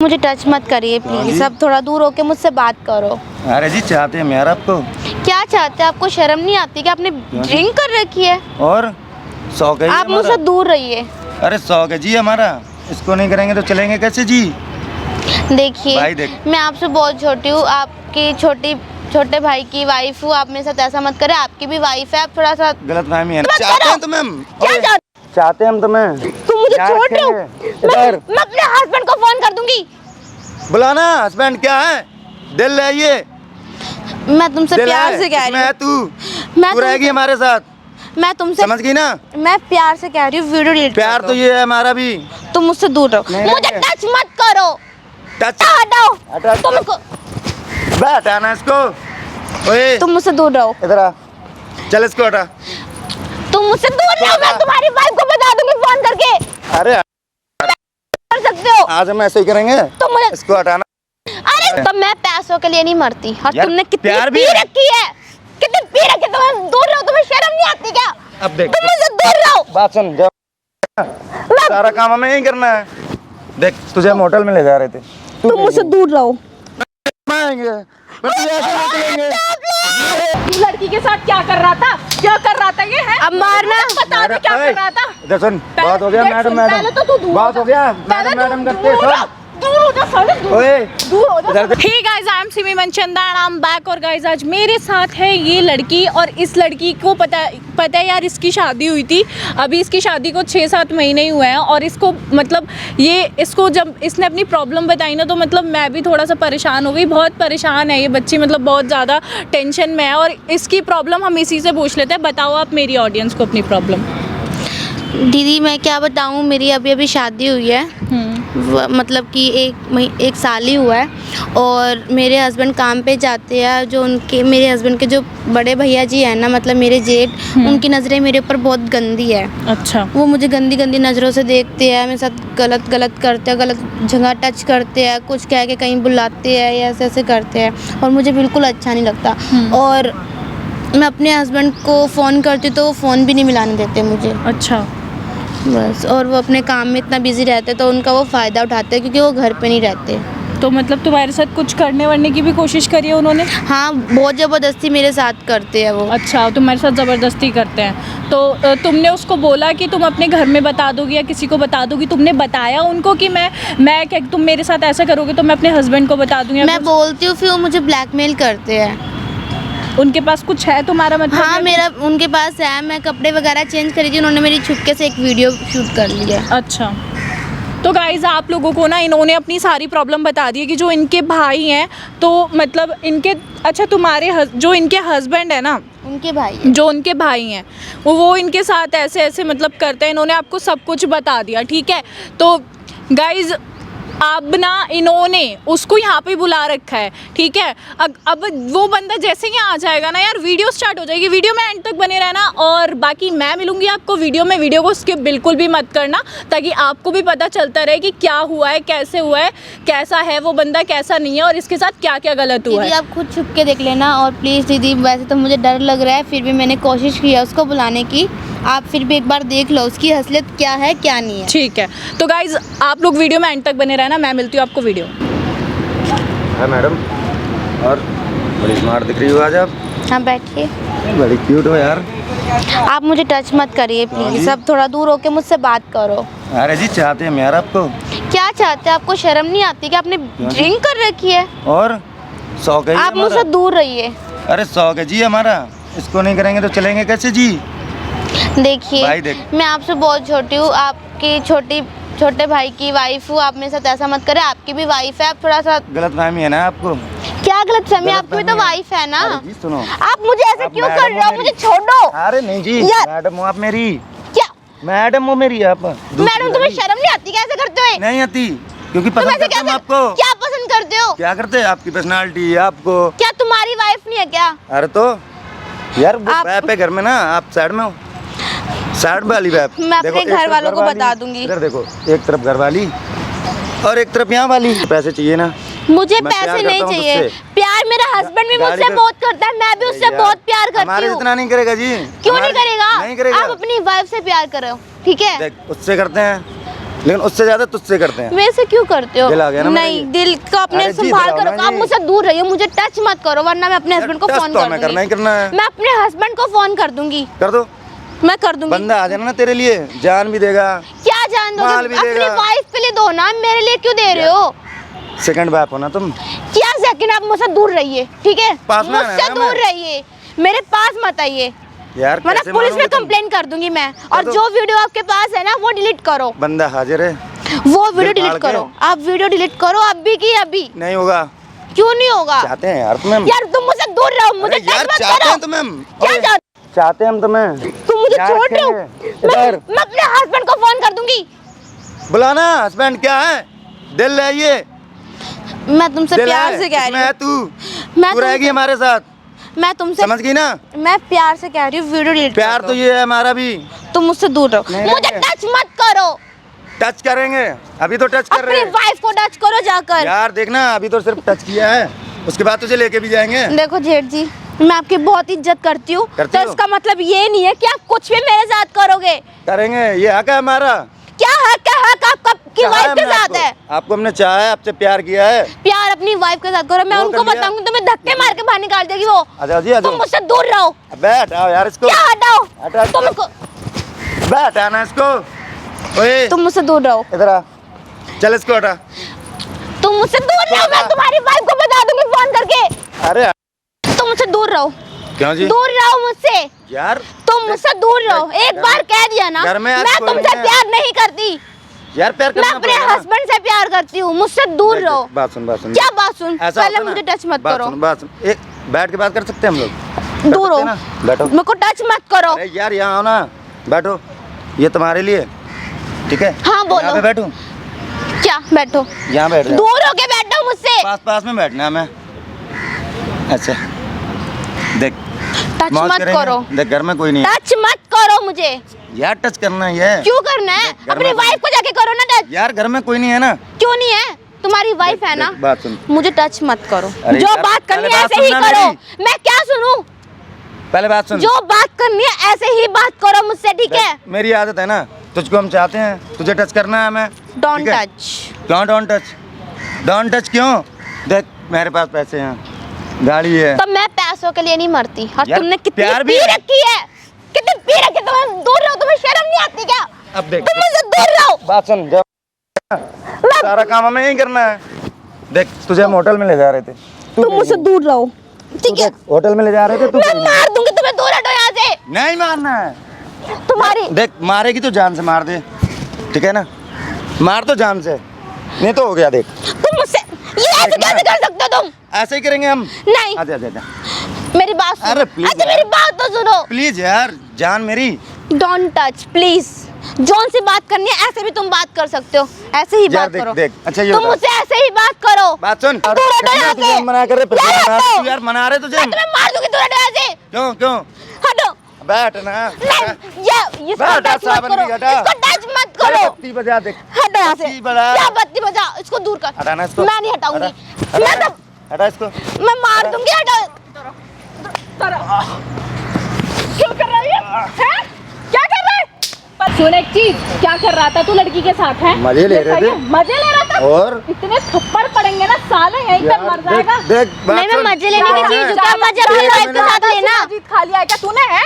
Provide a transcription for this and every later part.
मुझे टच मत करिए प्लीज, अब थोड़ा दूर होके मुझसे बात करो। अरे जी चाहते हैं हम यार आपको। क्या चाहते हैं? आपको शर्म नहीं आती कि आपने ड्रिंक कर रखी है? और शौक है आप मुझसे दूर रहिए। अरे शौक है जी हमारा, इसको नहीं करेंगे तो चलेंगे कैसे जी? देखिए मैं आपसे बहुत छोटी हूँ, आपकी छोटे भाई की वाइफ हूँ। आप मेरे साथ ऐसा मत करें, आपकी भी वाइफ है। आप थोड़ा सा गलतफहमी है। चाहते हैं तुम्हें? क्या चाहते हैं हम तुम्हें? तुम मुझे छोड़ रहे हो? मैं अपने हस्बैंड को फोन कर दूंगी। बुलाना हस्बैंड क्या है, दिल है ये। मैं तुमसे प्यार से कह रही हूँ, तू रहेगी हमारे साथ। मैं तुमसे समझ गई ना? मैं प्यार से कह रही हूँ, वीडियो डिलीट प्यार तो ये है हमारा भी। तुम मुझसे दूर रहो, मुझे टच मत करो। टच हटाओ तुमको, हटाना इसको। ओए तुम मुझसे दूर रहो। इधर आ, चल इसको हटा। तुम मुझसे दूर रहो, मैं तुम्हारी वाइफ को बता दूंगी फोन करके। अरे कर सकते हो, आज हम ऐसे ही करेंगे। तुम मुझे इसको हटाना। अरे तो मैं पैसों के लिए नहीं मरती। और तुमने कितनी प्यार पी रखी है, कितनी पी रखी है। तुम दूर रहो, तुम्हें शर्म नहीं आती क्या? अब देख तुम मुझसे दूर रहो। बात सुन, सारा काम हमें ही करना है। देख तुझे हम होटल में ले जा रहे थे, तुम मुझसे दूर रहो। आएंगे पर तुझे ऐसे नहीं चलेंगे। लड़की के साथ क्या कर रहा था? क्या कर रहा था ये है? अब मारना। बता दे क्या कर रहा था? इधर सुन, बात हो गया मैडम। पहले तो तू दूर बात हो गया मैडम करते सुन। दूर हो जा साले, दूर हो जा। इधर hey guys, I am Simi Manchanda and I am back. और गाइस आज मेरे साथ है ये लड़की, और इस लड़की को पता है यार, इसकी शादी हुई थी। अभी इसकी शादी को 6-7 महीने ही हुए हैं। और इसको मतलब इसको जब इसने अपनी प्रॉब्लम बताई ना, तो मतलब मैं भी थोड़ा सा परेशान हो गई। बहुत परेशान है ये बच्ची, मतलब बहुत ज़्यादा टेंशन में है। और इसकी प्रॉब्लम हम इसी से पूछ लेते हैं। बताओ आप मेरी ऑडियंस को अपनी प्रॉब्लम। दीदी मैं क्या बताऊँ, मेरी अभी शादी हुई है। मतलब कि एक साल ही हुआ है। और मेरे हस्बैंड काम पे जाते हैं। जो मेरे हस्बैंड के जो बड़े भैया जी हैं ना, मतलब मेरे जेठ, उनकी नज़रें मेरे ऊपर बहुत गंदी है। अच्छा। वो मुझे गंदी नज़रों से देखते हैं, मेरे साथ गलत करते हैं, गलत जगह टच करते हैं, कुछ कह के कहीं बुलाते हैं या ऐसे करते हैं। और मुझे बिल्कुल अच्छा नहीं लगता। और मैं अपने हस्बैंड को फ़ोन करती तो वो फ़ोन भी नहीं मिलाने देते मुझे। अच्छा। बस, और वो अपने काम में इतना बिजी रहते तो उनका वो फ़ायदा उठाते हैं, क्योंकि वो घर पे नहीं रहते। तो मतलब तुम्हारे साथ कुछ करने की भी कोशिश करी है उन्होंने? हाँ, बहुत ज़बरदस्ती मेरे साथ करते हैं वो। अच्छा, तुम्हारे साथ ज़बरदस्ती करते हैं। तो तुमने उसको बोला कि तुम अपने घर में बता दोगी या किसी को बता दोगी? तुमने बताया उनको कि मैं क्या, तुम मेरे साथ ऐसा करोगे तो मैं अपने हस्बैंड को बता दूंगी? मैं बोलती हूँ, फिर वो मुझे ब्लैकमेल करते हैं। उनके पास कुछ है तुम्हारा मतलब? हाँ, मेरा उनके पास है। मैं कपड़े वगैरह चेंज करी थी, उन्होंने मेरी छुपके से एक वीडियो शूट कर लिया। अच्छा। तो गाइज़ आप लोगों को ना, इन्होंने अपनी सारी प्रॉब्लम बता दी है कि जो इनके भाई हैं, तो मतलब इनके, अच्छा तुम्हारे जो इनके हस्बैंड है ना, उनके भाई है। जो उनके भाई हैं वो इनके साथ ऐसे मतलब करते हैं। इन्होंने आपको सब कुछ बता दिया, ठीक है? तो गाइज़ अब ना इन्होंने उसको यहाँ पे बुला रखा है, ठीक है? अब वो बंदा जैसे ही आ जाएगा ना यार, वीडियो स्टार्ट हो जाएगी। वीडियो में एंड तक बने रहना। और बाकी मैं मिलूंगी आपको वीडियो को स्किप बिल्कुल भी मत करना, ताकि आपको भी पता चलता रहे कि क्या हुआ है, कैसे हुआ है, कैसा है वो बंदा, कैसा नहीं है, और इसके साथ क्या क्या गलत हुआ है। दीदी आप खुद छुप के देख लेना। और प्लीज़ दीदी, वैसे तो मुझे डर लग रहा है, फिर भी मैंने कोशिश की है उसको बुलाने की। आप फिर भी एक बार देख लो उसकी असलियत क्या है क्या नहीं है। ठीक है, तो गाइज आप लोग वीडियो में एंड तक बने रहना। मैं मिलती हूँ आपको वीडियो। है मैडम, और बड़ी स्मार्ट दिख रही हो आज आप। हाँ बैठिए। बड़ी क्यूट हो यार। आप मुझे टच मत करिए प्लीज़, अब थोड़ा दूर होके मुझसे बात करो। अरे जी चाहते हैं हम यार आपको। क्या चाहते हैं? आपको शर्म नहीं आती कि आपने ड्रिंक कर रखी है? और शौक है आप मुझसे दूर रहिए। अरे शौक है जी हमारा, इसको नहीं करेंगे तो चलेंगे कैसे जी? देखिए मैं आपसे बहुत छोटी हूँ, आपकी छोटे भाई की वाइफ हूँ। आप मेरे साथ ऐसा मत करें, आपकी भी वाइफ है। आप थोड़ा सा गलतफहमी है ना आपको? क्या गलतफहमी? आपकी भी तो वाइफ है ना। जी सुनो, आप मुझे ऐसे क्यों कर रहे हो? मुझे छोड़ दो। अरे नहीं जी, मैडम हो आप मेरी। क्या मैडम हो मेरी आप? मैडम, तुम्हें शर्म नहीं आती? कैसे करते हो? नहीं आती, क्योंकि पसंद करते हम आपको। क्या पसंद करते हो? क्या करते हैं? आपकी पर्सनालिटी आपको। क्या तुम्हारी वाइफ नहीं है क्या? अरे तो यार वो वैप है घर में ना, आप साइड में हो, साइड वाली वैप। मैं अपने घर वालों को बता दूंगी। इधर देखो, एक तरफ घर वाली और एक तरफ यहाँ वाली। पैसे चाहिए ना? मुझे पैसे नहीं चाहिए। प्यार मेरा हस्बैंड भी मुझसे बहुत करता है, मैं भी उससे बहुत प्यार करती हूँ। हमारे जितना नहीं करेगा जी। क्यों नहीं करेगा? नहीं करेगा। आप अपनी वाइफ से प्यार करो, ठीक है? देख उससे करते हैं, लेकिन उससे ज्यादा तुझसे करते हैं। वैसे क्यों करते हो? दिल आ गया ना नहीं, मेरे दिल को अपने अरे जी, संभाल दिलाओ कर ना रखो। आप जी। मुझसे दूर रहिए, मुझे टच मत करो वरना मैं अपने हस्बैंड को टच फोन तो कर हमें करना ही दूंगी। करना है। मैं अपने हस्बैंड को फोन कर दूंगी, कर दो, मैं कर दूंगी। बंदा आ जाना ना तेरे लिए, जान भी देगा, क्या जान माल दोगे? भी अपनी देगा। वाइफ के लिए दो ना, मेरे लिए क्यों दे रहे हो? सेकंड बाप हो ना तुम। क्या सेकंड? आप मुझसे दूर रहिए, ठीक है? पास में आना है मुझसे ना दूर मैं। रहिए, मेरे पास मत आइए यार वरना कैसे पुलिस में मानोगे तुम? कंप्लेन कर दूंगी मैं। और दो। जो वीडियो आपके पास है ना वो डिलीट करो, बंदा हाजिर है, वो वीडियो दिल डिलीट फाड़ के। करो। आप वीडियो डिलीट करो अभी की अभी। नहीं होगा। क्यों नहीं होगा? चाहते हैं यार तुम्हें। यार तुम मुझसे दूर रहो, मुझे अरे टच यार मत चाहते करो। हैं तुम्हें। क्या ओए, चाहते? चाहते हैं हम तुम्हें। तुम मुझे यार छोड़ रहे हो? रखेंगे। मैं इधर मैं अपने हस्बैंड को फोन कर दूंगी। बुलाना, हस्बैंड क्या है, दिल है ये, मैं तुमसे दिल प्यार है, से कह इसमें रही है हूँ, तू मैं तू रहेगी तुमसे- हमारे साथ, मैं तुमसे समझ गई ना। मैं प्यार से कह रही हूँ वीडियो डिलीट प्यार कर तो दो। ये है हमारा भी। तुम मुझसे दूर रहो, नहीं मुझे रहेंगे। टच मत करो। टच करेंगे, अभी तो टच कर रहे अपनी हैं। वाइफ को टच करो जाकर। यार देखना, अभी तो सिर्फ टच किया है, उसके बाद तुझे लेके भी जाएंगे। देखो जेठ जी, मैं आपकी बहुत इज्जत करती हूँ, करती तो हो? इसका मतलब ये नहीं है कि आप कुछ भी मेरे साथ करोगे। करेंगे, ये हक है हमारा। क्या हक आपकी कहा वाइफ के हमने साथ आपको? है? आपको हमने चाहा है, आपसे प्यार किया है। प्यार अपनी वाइफ के साथ करो। मैं वो उनको कर लिया। बताऊंगी तुम्हें धक्के मार के बाहर निकाल देगी वो। आजा जी, आजा। तुम मुझसे दूर रहो। बैठ आओ यार इसको, क्या हटाओ? हटा इसको। तुम इसको- बैठ आना इसको। ओए तुम मुझसे दूर रहो, इधर आ, चल इसको हटा। तुम मुझसे दूर रहो। मैं तुम्हारी वाइफ को बता दूंगी फोन करके। अरे तुम मुझसे दूर रहो, क्यों जी? दूर रहो मुझसे। यार तुम मुझसे दूर रहो। एक घर बार में- कह दिया ना, घर में आज मैं कोई तुमसे नहीं है। प्यार नहीं करती। यार प्यार मैं करना अपने पड़ेगा ना। हस्बैंड से प्यार करती हूँ, मुझसे दूर देख, रहो। देख, बात सुन, बात सुन। क्या बात सुन? ऐसा पहले होता है मुझे ना, टच मत बात करो। सुन, बात सुन। एक बैठ के बात कर सकते हैं हम लोग? कर दूर सकते हो, हैं ना? बैठो। मेरे को टच मत करो। अरे यार यहाँ आओ ना, बैठो, ये तुम्हारे लिए, ठीक है? हाँ, बोलो। यहाँ पे बैठूं? क्या बैठो? यहाँ बैठ जाओ। दूर होके बैठो मुझसे। पास पास में बैठना है हमें। अच्छा देख, टच मौज मत करेंगे। करो, देख घर में कोई नहीं है। टच मत करो मुझे। यार टच करना ही है। क्यों करना है? देख, घर अपनी में- वाइफ को जाके करो ना टच। यार घर में कोई नहीं है ना। क्यों नहीं है? तुम्हारी वाइफ है देख, ना। देख, बात सुन। मुझे टच मत करो। अरे जो यार, बात करनी पहले है बात ऐसे ही सुनना करो। मेरी। मैं क्या सुनूं? पहले बात सुन। जो बात करनी है ऐसे ही बात करो मुझसे, ठीक है? देख, मेरी आदत है ना, तुझको हम चाहते हैं, तुझे टच करना है हमें। डोंट ठीक है? टच। क्यों डोंट टच? डोंट टच क्यों? देख मेरे पास पैसे हैं, गाड़ी है। तो मैं पैसों के लिए नहीं मरती। और यार, तुमने कितनी प्यार भी पी है। रखी है, कितनी पी रखी है। तुम दूर रहो, तुम्हें शर्म नहीं आती क्या? अब देख, तुम मुझसे दूर रहो। बात सुन, सारा काम हमें ही करना है। देख तुझे हम होटल में ले जा रहे थे, तुम मुझसे दूर रहो, ठीक है? होटल में ले जा रहे थे, तू मैं मार दूंगी तुम्हें। दूर हटो यहाँ से। नहीं मारना है। तुम्हारी देख मारेगी तो जान से मार दे, ठीक है ना? मार तो जान से, नहीं तो हो गया। देख तुम मुझसे ये ऐसे देखना। कैसे कर सकते हो तुम? ऐसे ही करेंगे हम। नहीं, आजा आजा आजा, मेरी बात सुनो। अरे please अच्छा मेरी यार। बात तो सुनो। प्लीज यार, जान मेरी। Don't touch please. जॉन से बात करनी है ऐसे भी तुम बात कर सकते हो, ऐसे ही यार बात देख करो। देख, अच्छा ये तुम बता। मुझसे ऐसे ही बात करो। बात सुन, दूर हटो यहाँ तुझे से। हम मना कर रहे, फिर यार तू मना- हटो। तू यार मना रहे तुझे। मैं तुम्हें मार दूंगी। दूर हटो यहाँ से। क्यों क्यों? हटो। बैठ ना। नहीं, ये इसको बैठ, टच मत सावन करो। भी हटा। इसको टच मत करो। बत्ती बजा, देख हटो यहाँ से। बत्ती बजा। क्या बत्ती बजा? इसको दूर कर। हटाना इसको। मैं नहीं हटाऊंगी। हटा, मैं हटा, तो हटा इसको। मैं मार दूंगी। हटो। क्यों कर रही है? हैं? क्या कर रहा है? सुन एक चीज, क्या कर रहा था तू लड़की के साथ है? मजे ले रहे थे। मजे ले रहा था। और इतने थप्पड़ पड़ेंगे ना साले, यहीं पे मर जाएगा। देख बात नहीं, मैं सुन। मजे लेने की चीज हूँ। क्या मजे अपनी क्या वाइफ के साथ लेना? जीत खा लिया है क्या तूने? है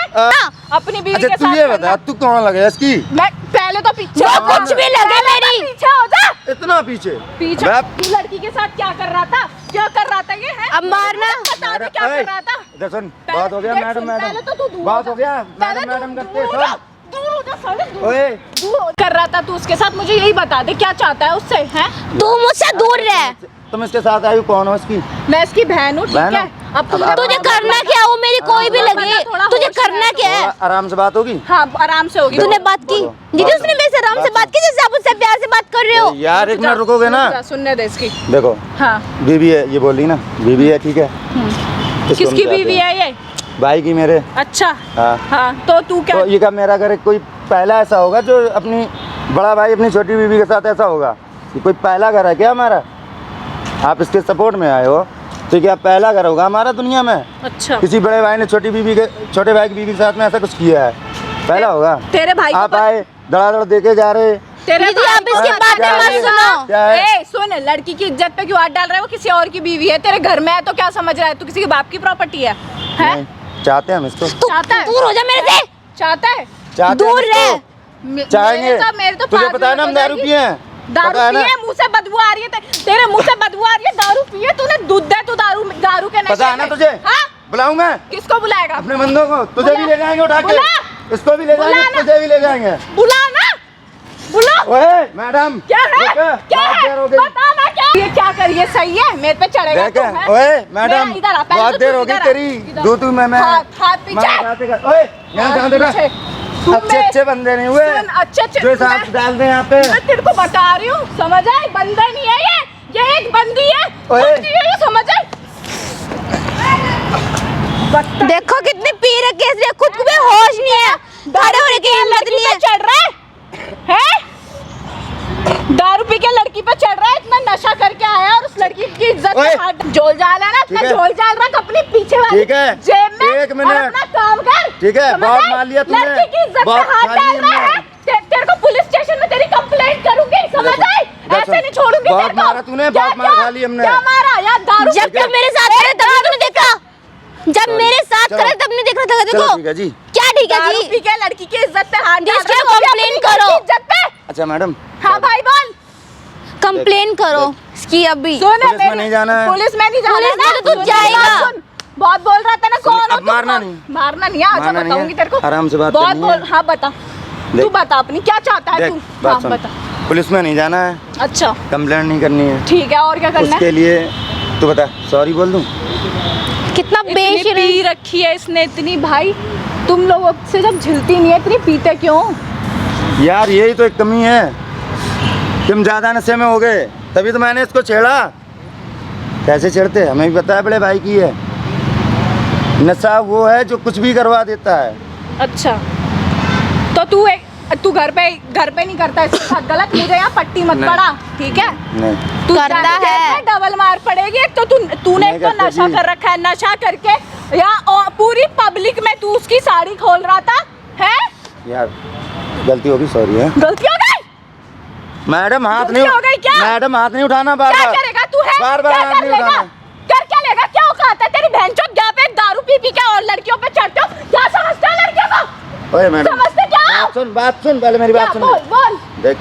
अपनी बीवी अच्छा के तू साथ ये करना। बता, तू कौन लगे इसकी? मैं पहले तो पीछे जो हो जा। कुछ भी लगे पहले तो मेरी। पीछे हो जा। इतना पीछे पीछे बाप। तू लड़की के साथ क्या कर रहा था? क्या कर रहा था ये है? अब मारना। बता दे क्या कर रहा था? इधर सुन, पहले- बात हो गया देख मैडम सुन, मैडम, पहले तो तू दूर बात हो हो गया पहले मैडम तू मैडम करते दूर हो जा, सुन। दूर हो जा साले, दूर ओए दूर हो। कर रहा था तू उसके साथ, मुझे यही बता दे क्या चाहता है उससे? है तू मुझसे दूर रह। तुम इसके साथ आई हो, कौन हो इसकी? मैं इसकी बहन हूँ, ठीक बहन है? हो? अब तुम अब तुझे करना क्या? वो मेरी कोई भी हाँ, लगे, थोड़ा तुझे होश में करना है क्या है? थोड़ा आराम से बात होगी। हाँ आराम से होगी। तूने बात की? बोलो, दीदी बात उसने सुनो, मेरे से आराम से बात बात की जैसे आप उससे प्यार से बात कर रहे हो। यार एक मिनट रुकोगे ना? सुनने दे इसकी। देखो हाँ बीवी है, ये बोल रही ना, बीवी है, ठीक है? इसको हम किसकी चाहते बीवी हैं। है ये? भाई की मेरे। अच्छा हाँ हाँ, तो तू क्या? तो ये क्या मेरा घर कोई पहला ऐसा होगा जो अपनी बड़ा भाई अपनी छोटी बीवी के साथ ऐसा होगा? ये कोई पहला घर है क्या हमारा? आप इसके सपोर्ट में आए हो तो क्या पहला घर होगा हमारा दुनिया में? अच्छा किसी बड़े भाई ने छोटे भाई की बीवी के साथ में ऐसा कुछ किया है? पहला होगा। तेरे भाई को आप आए धड़ाधड़ देके जा रहे, तेरे दीदी भाई आप को इसकी पता बातें है, मत सुनो। क्या है? ए सुन, लड़की की इज्जत पे क्यों हाथ डाल रहा है? वो किसी और की बीवी है, तेरे घर में है तो क्या समझ रहा है? तू किसी के बाप की प्रॉपर्टी है? नहीं, चाहते हैं हम इसको, तू चाहता है? दूर हो जा मेरे से, चाहता है? चाहते हैं दूर हम इसको। रह। चाहेंगे। मेरे तो तुझे पाँच पता है ना हम मिनट हो दारू जाएगी। पिए हैं? दारू पता है ना? पिए, मुंह से बदबू आ रही है तेरे मुंह से बदबू आ रही है। दारू पिए तूने, दूध है तू दारू के नशे पता है ना में। तुझे? हाँ? बुलाऊं मैं किसको बुलाएगा? अपने बंदों को? तुझे बुला। भी ले जाएंगे उठा के, बुला। इसको भी ले जाएंगे, बुला ना। तुझे भी ले जाएंगे। बुला ना, बुला। ओए मैडम, क्या है? देखा? क्या बहुत है? देर हो गई। बता ना क्या? ये क्या कर, ये सही है? मेरे पे चढ़ेगा देखा? तू, हैं? ओए मैडम, मैं इधर आ, पहले बहुत तो देर तू हो गई इधर आ, तेरी, इधर। दो तू मैं हाथ पीछे। मैं खाते कर। ओए यहाँ कहाँ तेरा? पीछे। तू अच्छे मेरे- अच्छे बंदे नहीं हुए सुन, अच्छे जो सांप डाल दे यहाँ पे। मैं तेरे को बता रही हूँ, समझ आए? बंदा नहीं है ये एक बंदी है। ओए। बंदी है ये, समझ आए? देखो कितनी पी रखी है, इसलिए खुद को भी होश नहीं है, खड़े होने की हिम्मत नहीं है। चढ़ रहा है? दारू पी के लड़की पे चढ़ रहा है, इतना नशा करके आया और उस लड़की की इज्जत ओए। पे हाथ झोल जाल है ना, इतना ठीक है। झोल जाल रख अपनी पीछे वाली ठीक है। जेब में एक मिनट। और अपना काम कर। ठीक है, समझ बहुत आए? मान लिया तूने। लड़की की इज्जत पे बहुत हाथ खा डाल लिया रहा है। हमने। तेरे को पुलिस स्टेशन में तेरी कंप्लेंट करूंगी, समझ देखो, आए? देखो, ऐसे नहीं छोड़ूंगी बहुत तेरे को। मारा तूने, क्या- बहुत मार क्या- खा ली हमने। क्या मारा यार? दारू जब पी के- तुम मेरे साथ करे तब तूने देखा, जब मेरे साथ चलो। करे तब नहीं देख रहा था। चलो देखो ठीक है जी। क्या ठीक है दारू जी? पी के लड़की की इज्जत पे हाथ डाल इसके रहा है, वो भी complain अपनी करो। घर की इज्जत पे। अच्छा मैडम, हाँ भाई बोल। कंप्लेन करो इसकी अभी। सुन पुलिस में मेरी- नहीं जाना है। पुलिस में नहीं जाना पुलिस में ना। तो तू सुन, जाएगा। सुन, बहुत बोल रहा था ना, कौन हो अब तुम? मारना कौन? नहीं। मारना नहीं है, अच्छा मारना नहीं बताऊंगी है। तेरे को। आराम से बात बहुत करनी बोल, है। हाँ बता, तू देख। बता अपनी क्या चाहता है देख तू? बात हाँ सुन, बता। पुलिस में नहीं जाना है, अच्छा कंप्लेंट नहीं करनी है, ठीक है, और क्या करना उसके है? लिए तू बता, सॉरी बोल दूं? कितना इतनी बेशर्म। पी रखी है इसने, इतनी भाई तुम लोगों से जब झिलती नहीं है, इतनी पीते क्यों? यार यही तो एक कमी है, तुम ज्यादा नशे में हो गए तभी तो मैंने इसको छेड़ा। कैसे छेड़ते हमें भी पता है, बड़े भाई की है। नशा वो है जो कुछ भी करवा देता है। अच्छा तो तू घर पे नहीं करता इसके साथ गलत, मुझे यहाँ पट्टी मत नहीं। पड़ा, ठीक है? नहीं तू करता जानती है। डबल मार पड़ेगी। एक तो तूने नहीं एक तो करते नशा जी। कर रखा है, नशा करके यहाँ पूरी पब्लिक में तू उसकी साड़ी खोल रहा था, है? यार गलती होगी, सॉरी है गलती हो गई? मैडम। हाथ गलती नहीं हो गई क्या? मैडम, हाथ नहीं उठाना बार क्या बार। करेगा तू, है? बार बार क्या हाथ कर नहीं लेगा? उठाना। कर क्या लेगा? क्या औकात है तेरी? बहनचोद यहाँ पे दारू पी के और लड़कियों पे चढ़ते हो, क्या समझते हो लड़कियों को? ओए मैडम, समझते क्या? बात सुन पहले मेरी क्या? बात सुन। बोल बोल। देख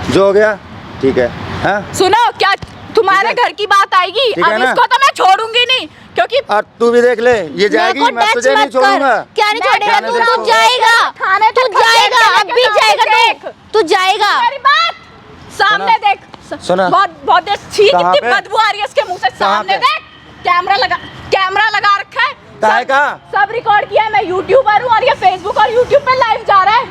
जो हो गया ठीक है, हाँ? सुनो, क्या तुम्हारे ठीक है। घर की बात आएगी? ठीक है अब ना? इसको तो मैं छोड़ूंगी नहीं, क्योंकि और तू भी देख ले, ये जाएगी, मेरे को मैं टच तुझे नहीं मत कर। छोड़ूंगा। क्या नहीं मैं छोड़ेगा जाने तू? दे तू इसको। जाएगा, खाने तू तक खा जाएगा, के अब भी लेके जाएगा जाऊंगी तू जाएगा। मेरी बात सामने सुना? देख। सुना? बहुत बहुत देर छी, कहाँ कितनी पे? बदबू आ रही है इसके मुंह से। कहाँ सामने पे? देख, कैमरा लगा रखा है। काहे का? सब रिकॉर्ड किया है। मैं यूट्यूबर हूँ और ये फेसबुक और यूट्यूब पे लाइव जा रहा है,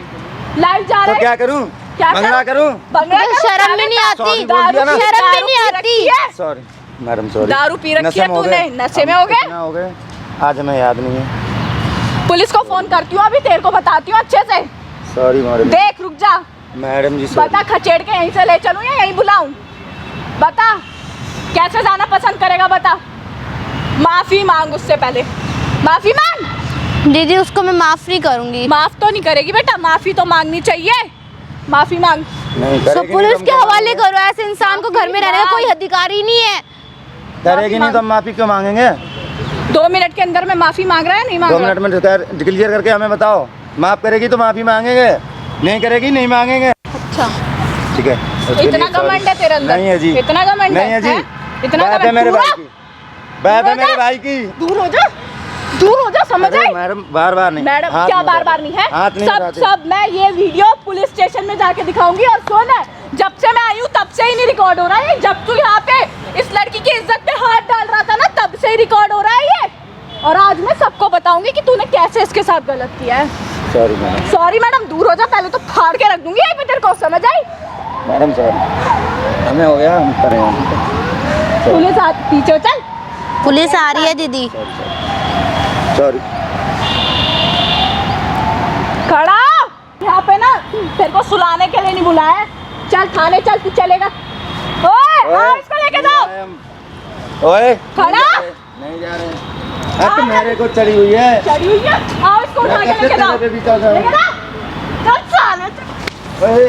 लाइव जा रहा तो है। क्या करूं? क्या बंगला करूं? बंगला मुझे करूं? शर्म भी नहीं आती। Sorry बोल दिया ना। शर्म भी नहीं दारू पी आती। रखी है। Sorry madam, sorry. दारू पी रखी नशे है में हो तूने, गए। नशे में हम हो गए? कितना हो गए आज हमें याद नहीं है। पुलिस को फोन करती हूँ, अभी तेरे को बताती हूँ अच्छे से। Sorry madam. देख रुक जा, मैडम जी sorry। बता खचेड़ के यहीं से ले चलूं या यहीं बुलाऊं? बता कैसे जाना पसंद करेगा, बता। माफी मांग उससे पहले, माफी मांग। दीदी उसको मैं माफ नहीं करूंगी। माफ तो नहीं करेगी बेटा, माफी तो मांगनी चाहिए। माफी मांग। नहीं तो करेगी, पुलिस नहीं तो के हम हवाले करो। ऐसे इंसान को घर में रहने का कोई अधिकार ही नहीं है। करेगी नहीं तो हम माफी क्यों मांगेंगे? 2 मिनट के अंदर में माफी मांग रहा है, नहीं मांग 2 रहा? मिनट में क्लियर करके हमें बताओ। माफ करेगी तो माफी मांगेंगे, नहीं करेगी नहीं मांगेंगे। अच्छा, ठीक है, उसके इतना लिए sorry। घमंड है तेरे अंदर? नहीं है जी, इतना घमंड नहीं है जी। हैं? इतना बात है घमंड? मेरे दूर भाई हो? की, बात है दूर हो मेरे जा। भाई की। दूर हो जा, दूर हो जा, समझ अरे आई? मैडम बार बार नहीं, मैडम हाथ क्या नहीं बार उठाते। बार नहीं है? हाथ नहीं सब उठाते। सब मैं ये वीडियो पुलिस स्टेशन में जाके दिखाऊंगी। और सुन, जब से मैं आई हूँ तब से ही नहीं रिकॉर्ड हो रहा है। जब तू यहाँ पे इस लड़की की इज्जत पे हाथ डाल रहा था ना, तब से ही रिकॉर्ड हो रहा है ये। और आज मैं सबको बताऊंगी कि तूने कैसे इसके साथ गलत किया है। सॉरी मैडम, सॉरी मैडम, दूर हो जा, पहले तो फाड़ के रख दूंगी यहीं पे तेरे को, समझ आई? मैडम सॉरी, हमें हो गया, हम करेंगे। पुलिस पीछे चल। पुलिस आ रही है दीदी। सॉरी। खड़ा यहाँ पे ना, तेरे को सुलाने के लिए नहीं बुलाया है। चल थाने चल, तू चलेगा? ओए आओ, इसको लेके जाओ। ओए खड़ा? नहीं जा रहे। अब तो मेरे को चढ़ी हुई है। चढ़ी हुई है, आओ इसको उठा के मैं लेके जाओ। कैसे तेरे पे भी चल रहा हूँ? लेके जाओ, चल साले। ओए